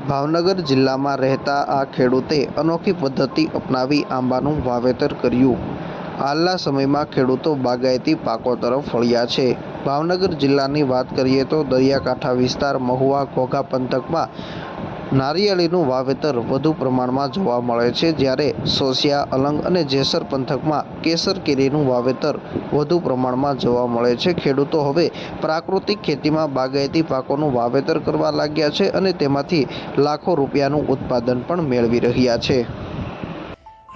ભાવનગર જિલ્લામાં રહેતા આ ખેડૂતે અનોખી પદ્ધતિ અપનાવી આંબાનું વાવેતર કર્યું. હાલના સમયમાં ખેડૂતો બાગાયતી પાકો તરફ વળ્યા છે. ભાવનગર જિલ્લાની વાત કરીએ તો દરિયાકાંઠા વિસ્તાર મહુવા ઘોઘા પંથકમાં નારિયેળીનું વાવેતર વધુ પ્રમાણમાં જોવા મળે છે, જ્યારે સોસિયા અલંગ અને જેસર પંથકમાં કેસર કેરીનું વાવેતર વધુ પ્રમાણમાં જોવા મળે છે. ખેડૂતો હવે પ્રાકૃતિક ખેતીમાં બાગાયતી પાકોનું વાવેતર કરવા લાગ્યા છે અને તેમાંથી લાખો રૂપિયાનું ઉત્પાદન પણ મેળવી રહ્યા છે.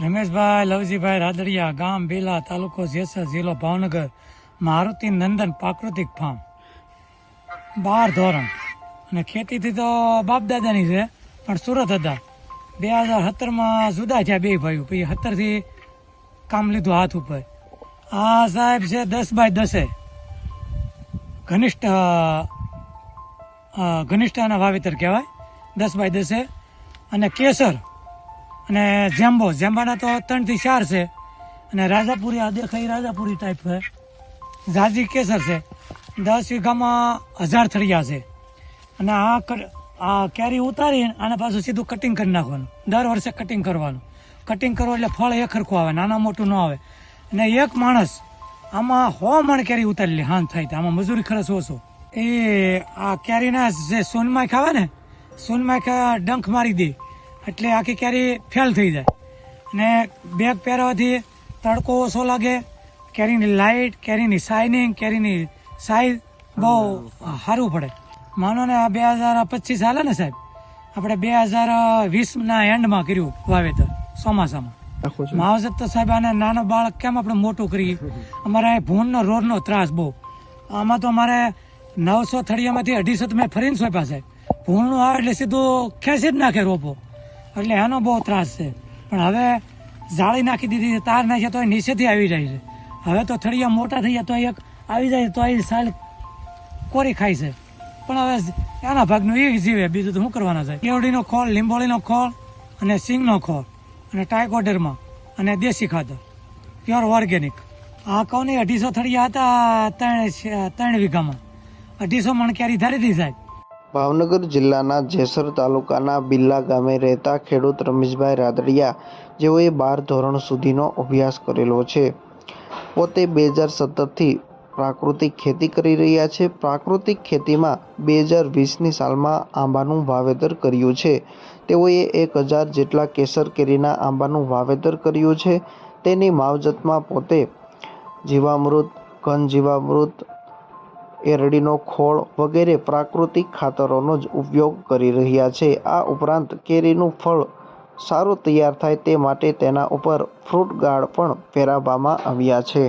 રમેશભાઈ લવજીભાઈ રાદડિયા, ગામ બેલા, તાલુકો જેસર, જિલ્લો ભાવનગર. મારુતિ નંદન પ્રાકૃતિક ફાર્મ, 12 ધોરણ. અને ખેતીથી તો બાપ દાદાની છે, પણ સુરત હતા. 2017માં જુદા થયા બે ભાઈઓ, પછી 17થી કામ લીધું હાથ ઉપર. આ સાહેબ છે 10x10 ઘનિષ્ઠાના વાવેતર કહેવાય, 10x10. અને કેસર અને જેમ્બાના તો 3 થી 4 છે. અને રાજાપુરી, આ દેખાય રાજાપુરી ટાઈપ છે. ઝાજી કેસર છે, 10 વીઘામાં 1000 થળિયા છે. અને આ કેરી ઉતારી આને પાછું સીધું કટિંગ કરી નાખવાનું. દર વર્ષે કટિંગ કરવાનું. કટિંગ કરવું એટલે ફળ એક સરખું આવે, નાના મોટું ન આવે. અને એક માણસ આમાં 100 મણ કેરી ઉતારી લે, હાન થાય. આમાં મજૂરી ખર્ચ ઓછો. એ આ કેરીના જે સોનમાઈ ખાવે ને, સોનમાઈ ડંખ મારી દે એટલે આખી કેરી ફેલ થઈ જાય. અને બેગ પહેરવાથી તડકો ઓછો લાગે, કેરીની લાઇટ, કેરીની શાઇનિંગ, કેરીની સાઈઝ બહુ સારું પડે. માનો ને આ 2025 હાલે ને સાહેબ, આપણે 2020ના એન્ડમાં કર્યું વાવેતર ચોમાસામાં. માવજત તો સાહેબ આને નાનો બાળક કેમ આપણે મોટું કરીએ. અમારે ભૂનનો રોડનો ત્રાસ બહુ. આમાં તો અમારે 900 થળિયામાંથી 250 મેં ફરીને સોંપ્યા સાહેબ. ભૂણનું આવે એટલે સીધું ખેંચી જ નાખે રોપો, એટલે એનો બહુ ત્રાસ છે. પણ હવે જાળી નાખી દીધી, તાર નાખીએ તો નીચેથી આવી જાય છે. હવે તો થળિયા મોટા થઈ ગયા તો એક આવી જાય તો એ સાલ કોરી ખાય છે. પણ હવે એના ભાગનું એ જીવે, બીજું તો શું કરવાના છે. કેવડીનો ખોળ, લીંબોળીનો ખોળ અને સિંગનો ખોળ અને ટાઈકોડરમાં અને દેશી ખાતર પ્યોર ઓર્ગેનિક. આ કહું ને 250 થળિયા હતા 3 વીઘામાં 250 મણ કેરી ધારી હતી સાહેબ. ભાવનગર જિલ્લાના જેસર તાલુકાના બિલ્લા ગામે રહેતા ખેડૂત રમેશભાઈ રાદડિયા, જેઓએ 12 ધોરણ સુધીનો અભ્યાસ કરેલો છે, પોતે 2017થી પ્રાકૃતિક ખેતી કરી રહ્યા છે. પ્રાકૃતિક ખેતીમાં 2020ની સાલમાં આંબાનું વાવેતર કર્યું છે. તેઓએ 1000 જેટલા કેસર કેરીના આંબાનું વાવેતર કર્યું છે. તેની માવજતમાં પોતે જીવામૃત, ઘન જીવામૃત, એરડીનો ખોળ વગેરે પ્રાકૃતિક ખાતરોનો જ ઉપયોગ કરી રહ્યા છે. આ ઉપરાંત કેરીનું ફળ સારું તૈયાર થાય તે માટે તેના ઉપર ફ્રૂટ ગાર્ડ પણ પહેરાવવામાં આવ્યા છે.